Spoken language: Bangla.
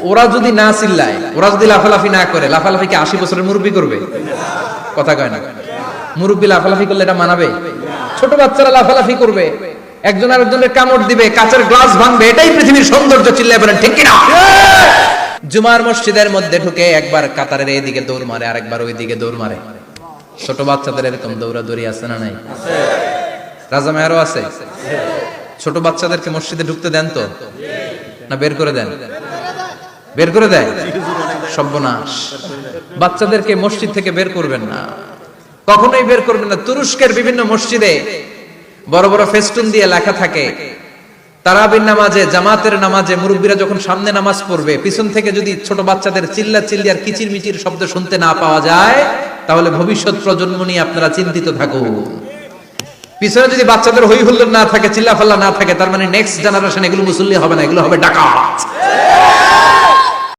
ওরা যদি না চিল্লায়, ওরা যদি লাফালাফি না করে, লাফালাফি কি 80 বছরের মুরব্বী করবে? কথা কয় না। মুরব্বী লাফালাফি করলে এটা মানাবে? ছোট বাচ্চারা লাফালাফি করবে, একজন আরেকজনের কামড় দিবে, কাচের গ্লাস ভাঙবে, এটাই পৃথিবীর সৌন্দর্য। চিল্লায় বলেন ঠিক কিনা? জুমার মসজিদের মধ্যে ঢুকে একবার কাতারের এইদিকে দৌড় মারে, আরেকবার ওইদিকে দৌড় মারে। ছোট বাচ্চাদের এরকম দৌড়াদৌড়ি আছে না নাই? রাজা মেয়ারও আছে। ছোট বাচ্চাদেরকে মসজিদে ঢুকতে দেন তো না বের করে দেন? বের করে দেয়। সর্বনাশ। বাচ্চাদেরকে মসজিদ থেকে বের করবেন না, কখনোই বের করবেন না। তুরস্কের বিভিন্ন মসজিদে বড় বড় ফেস্টুন দিয়ে লেখা থাকে, তারাবির নামাজে, জামাতের নামাজে মুরব্বীরা যখন সামনে নামাজ পড়বে, পিছন থেকে যদি ছোট বাচ্চাদের চিল্লা চিল্লি আর কিচির মিচির শব্দ শুনতে না পাওয়া যায়, তাহলে ভবিষ্যৎ প্রজন্ম নিয়ে আপনারা চিন্তিত থাকুন। পিছনে যদি বাচ্চাদের হই হুল্লোড় না থাকে, চিল্লাফাল্লা না থাকে, তার মানে নেক্সট জেনারেশন এগুলো মুসল্লি হবে না, এগুলো হবে ডাকাত।